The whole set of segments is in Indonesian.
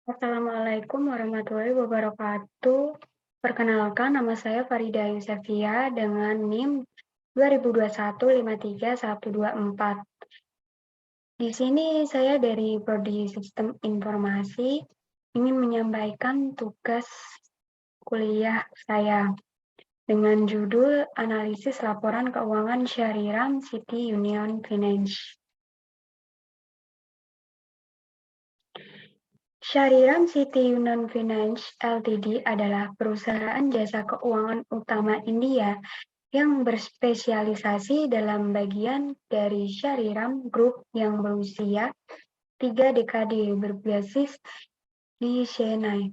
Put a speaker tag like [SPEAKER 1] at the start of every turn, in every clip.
[SPEAKER 1] Assalamualaikum warahmatullahi wabarakatuh. Perkenalkan, nama saya Farida Yusefia dengan NIM 2021 53124. Di sini saya dari Prodi Sistem Informasi ingin menyampaikan tugas kuliah saya dengan judul Analisis Laporan Keuangan Syariram City Union Finance. Syariram City Union Finance Ltd adalah perusahaan jasa keuangan utama India yang berspesialisasi dalam bagian dari Syariram Group yang berusia 3 dekade berbasis di Chennai.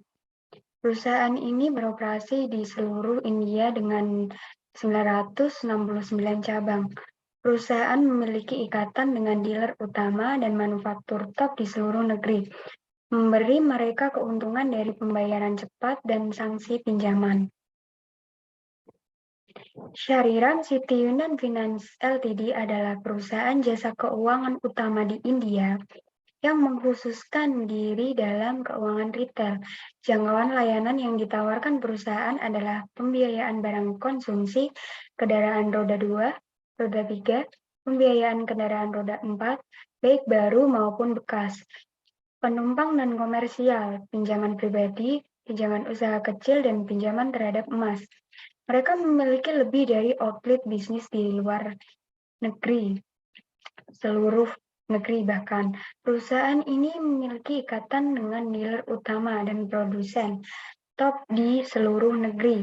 [SPEAKER 1] Perusahaan ini beroperasi di seluruh India dengan 969 cabang. Perusahaan memiliki ikatan dengan dealer utama dan manufaktur top di seluruh negeri, memberi mereka keuntungan dari pembayaran cepat dan sanksi pinjaman. Syariram City Union Finance Ltd adalah perusahaan jasa keuangan utama di India yang mengkhususkan diri dalam keuangan retail. Jangkauan layanan yang ditawarkan perusahaan adalah pembiayaan barang konsumsi, kendaraan roda 2, roda 3, pembiayaan kendaraan roda 4, baik baru maupun bekas, penumpang dan komersial, pinjaman pribadi, pinjaman usaha kecil, dan pinjaman terhadap emas. Mereka memiliki lebih dari outlet bisnis di luar negeri, seluruh negeri bahkan. Perusahaan ini memiliki ikatan dengan dealer utama dan produsen top di seluruh negeri,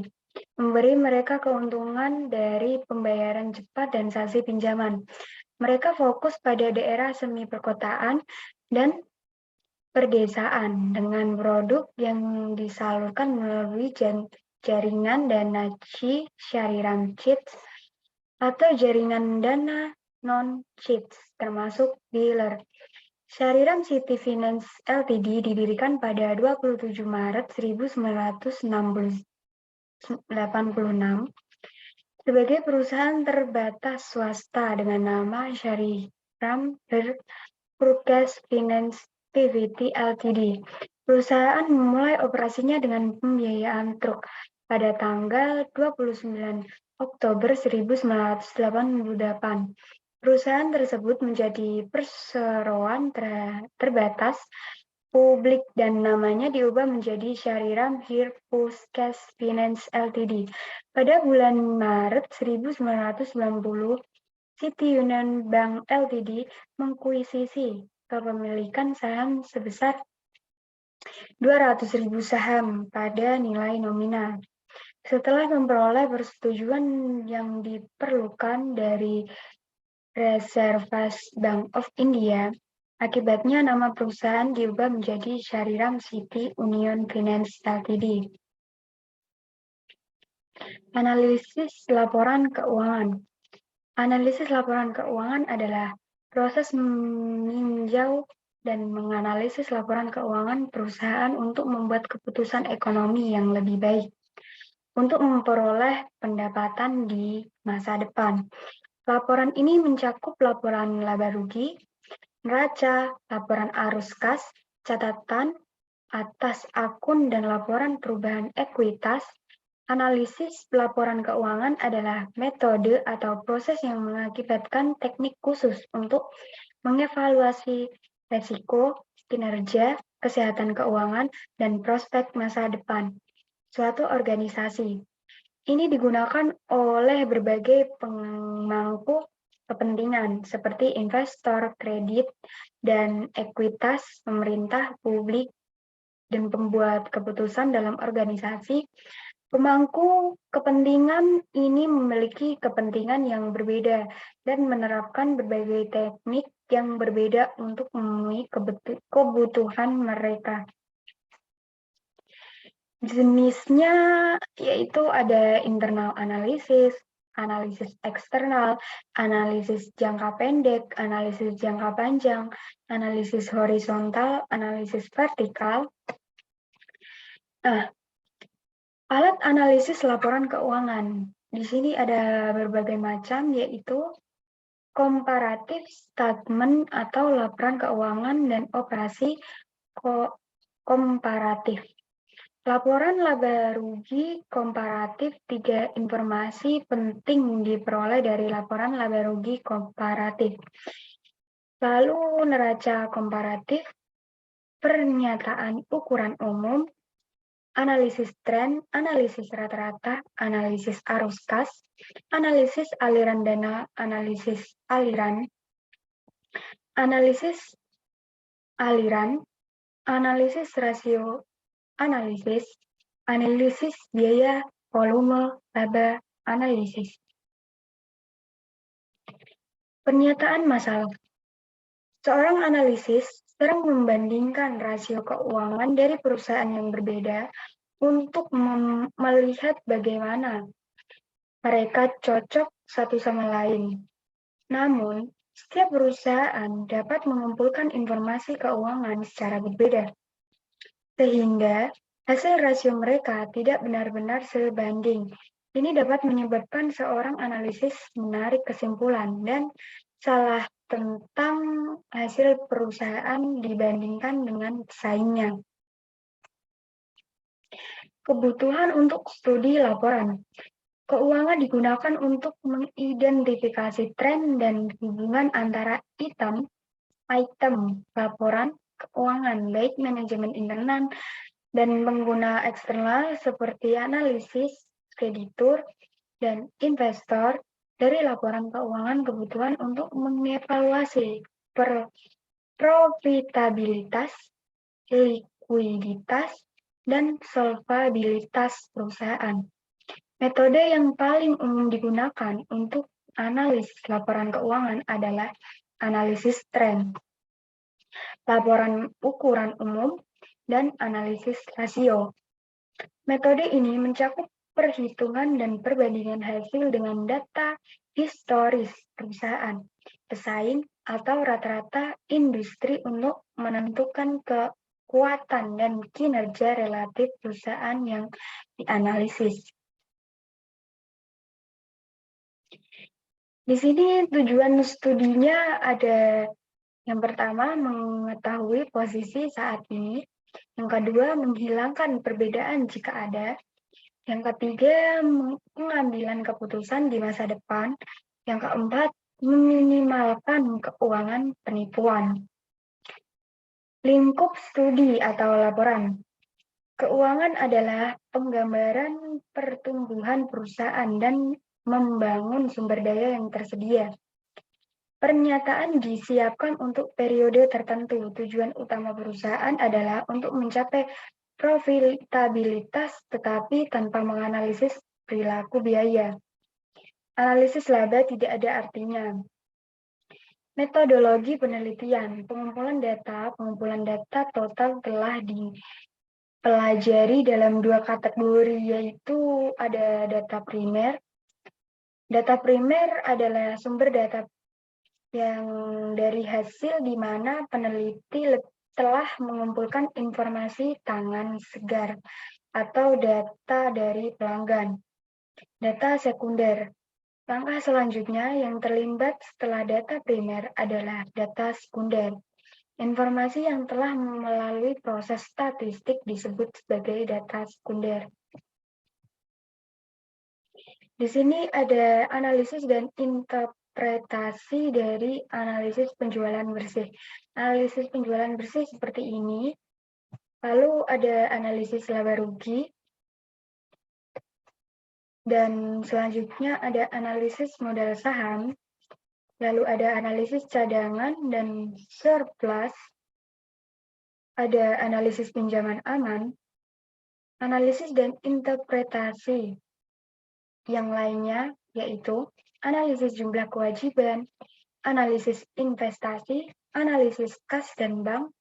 [SPEAKER 1] memberi mereka keuntungan dari pembayaran cepat dan sanksi pinjaman. Mereka fokus pada daerah semi perkotaan dan perdesaan dengan produk yang disalurkan melalui jaringan dana Syariram Cheats atau jaringan dana non-cheats, termasuk dealer. Syariram City Finance Ltd didirikan pada 27 Maret 1986 sebagai perusahaan terbatas swasta dengan nama Syariram Purchase Finance Pvt Ltd. Perusahaan memulai operasinya dengan pembiayaan truk pada tanggal 29 Oktober 1988. Perusahaan tersebut menjadi perseroan terbatas publik dan namanya diubah menjadi Syariram Purchase Finance Ltd. Pada bulan Maret 1990, City Union Bank Ltd mengkuisisi kepemilikan saham sebesar 200.000 saham pada nilai nominal. Setelah memperoleh persetujuan yang diperlukan dari Reserve Bank of India, akibatnya nama perusahaan diubah menjadi Syariram City Union Finance Ltd. Analisis laporan keuangan. Analisis laporan keuangan adalah proses meninjau dan menganalisis laporan keuangan perusahaan untuk membuat keputusan ekonomi yang lebih baik untuk memperoleh pendapatan di masa depan. Laporan ini mencakup laporan laba rugi, neraca, laporan arus kas, catatan atas akun, dan laporan perubahan ekuitas. Analisis laporan keuangan adalah metode atau proses yang mengakibatkan teknik khusus untuk mengevaluasi resiko, kinerja, kesehatan keuangan, dan prospek masa depan suatu organisasi. Ini digunakan oleh berbagai pemangku kepentingan seperti investor, kredit, dan ekuitas, pemerintah, publik, dan pembuat keputusan dalam organisasi. Pemangku kepentingan ini memiliki kepentingan yang berbeda dan menerapkan berbagai teknik yang berbeda untuk memenuhi kebutuhan mereka. Jenisnya yaitu ada internal analisis, analisis eksternal, analisis jangka pendek, analisis jangka panjang, analisis horizontal, analisis vertikal. Nah, alat analisis laporan keuangan. Di sini ada berbagai macam, yaitu comparative statement atau laporan keuangan dan operasi komparatif. Laporan laba rugi komparatif. 3 informasi penting diperoleh dari laporan laba rugi komparatif. Lalu neraca komparatif, pernyataan ukuran umum, analisis tren, analisis rata-rata, analisis arus kas, analisis aliran dana, analisis aliran, analisis aliran, analisis rasio, analisis biaya, volume, laba, analisis. Pernyataan masalah. Seorang analisis sering membandingkan rasio keuangan dari perusahaan yang berbeda untuk melihat bagaimana mereka cocok satu sama lain. Namun, setiap perusahaan dapat mengumpulkan informasi keuangan secara berbeda, sehingga hasil rasio mereka tidak benar-benar sebanding. Ini dapat menyebabkan seorang analisis menarik kesimpulan dan salah tentang hasil perusahaan dibandingkan dengan pesaingnya. Kebutuhan untuk studi laporan. Keuangan digunakan untuk mengidentifikasi tren dan hubungan antara item laporan keuangan, baik manajemen internal dan pengguna eksternal seperti analisis, kreditur, dan investor. Dari laporan keuangan kebutuhan untuk mengevaluasi profitabilitas, likuiditas, dan solvabilitas perusahaan. Metode yang paling umum digunakan untuk analisis laporan keuangan adalah analisis tren, laporan ukuran umum, dan analisis rasio. Metode ini mencakup perhitungan dan perbandingan hasil dengan data historis perusahaan, pesaing, atau rata-rata industri untuk menentukan kekuatan dan kinerja relatif perusahaan yang dianalisis. Di sini tujuan studinya ada yang pertama mengetahui posisi saat ini, yang kedua menghilangkan perbedaan jika ada, yang ketiga pengambilan keputusan di masa depan, yang keempat meminimalkan keuangan penipuan. Lingkup studi atau laporan. Keuangan adalah penggambaran pertumbuhan perusahaan dan membangun sumber daya yang tersedia. Pernyataan disiapkan untuk periode tertentu. Tujuan utama perusahaan adalah untuk mencapai profitabilitas tetapi tanpa menganalisis perilaku biaya. Analisis laba tidak ada artinya. Metodologi penelitian. Pengumpulan data total telah dipelajari dalam 2 kategori, yaitu ada data primer. Data primer adalah sumber data yang dari hasil di mana peneliti telah mengumpulkan informasi tangan segar atau data dari pelanggan. Data sekunder. Langkah selanjutnya yang terlibat setelah data primer adalah data sekunder. Informasi yang telah melalui proses statistik disebut sebagai data sekunder. Di sini ada analisis dan interpretasi dari analisis penjualan bersih. Analisis penjualan bersih seperti ini. Lalu ada analisis laba rugi. Dan selanjutnya ada analisis modal saham. Lalu ada analisis cadangan dan surplus. Ada analisis pinjaman aman. Analisis dan interpretasi yang lainnya yaitu analisis jumlah kewajiban, analisis investasi, analisis kas dan bank,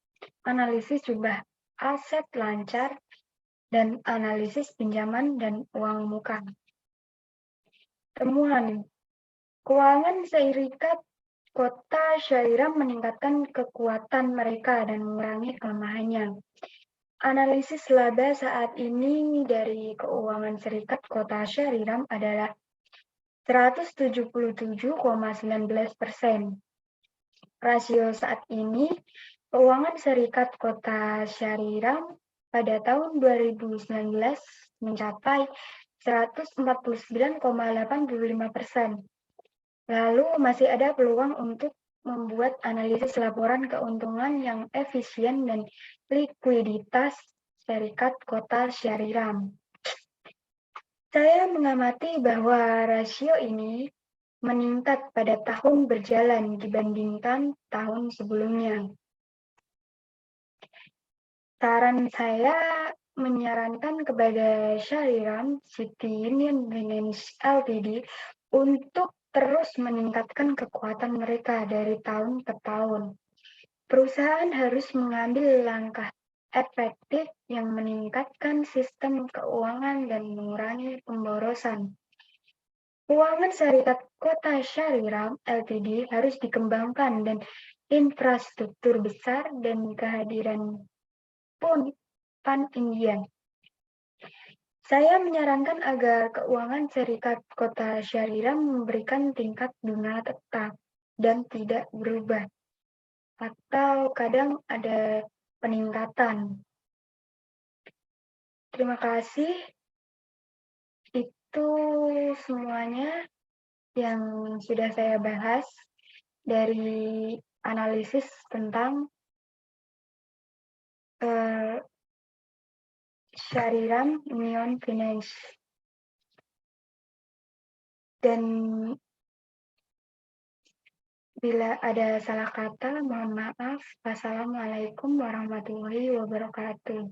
[SPEAKER 1] analisis jumlah aset lancar, dan analisis pinjaman dan uang muka. Temuan. Keuangan Syarikat Kota Syariram meningkatkan kekuatan mereka dan mengurangi kelemahannya. Analisis laba saat ini dari keuangan Syarikat Kota Syariram adalah 177,19%. Rasio saat ini Keuangan Serikat Kota Syariram pada tahun 2019 mencapai 149,85%. Lalu masih ada peluang untuk membuat analisis laporan keuntungan yang efisien dan likuiditas Serikat Kota Syariram. Saya mengamati bahwa rasio ini meningkat pada tahun berjalan dibandingkan tahun sebelumnya. Saran saya menyarankan kepada Syariram City Union Finance Ltd untuk terus meningkatkan kekuatan mereka dari tahun ke tahun. Perusahaan harus mengambil langkah efektif yang meningkatkan sistem keuangan dan mengurangi pemborosan. Keuangan Syarikat Kota Syariram Ltd harus dikembangkan dan infrastruktur besar dan kehadiran pan-India. Saya menyarankan agar keuangan Serikat Kota Syariram memberikan tingkat bunga tetap dan tidak berubah, atau kadang ada peningkatan. Terima kasih. Itu semuanya yang sudah saya bahas dari analisis tentang Syariram Union Finance. Dan bila ada salah kata, mohon maaf. Wassalamualaikum warahmatullahi wabarakatuh.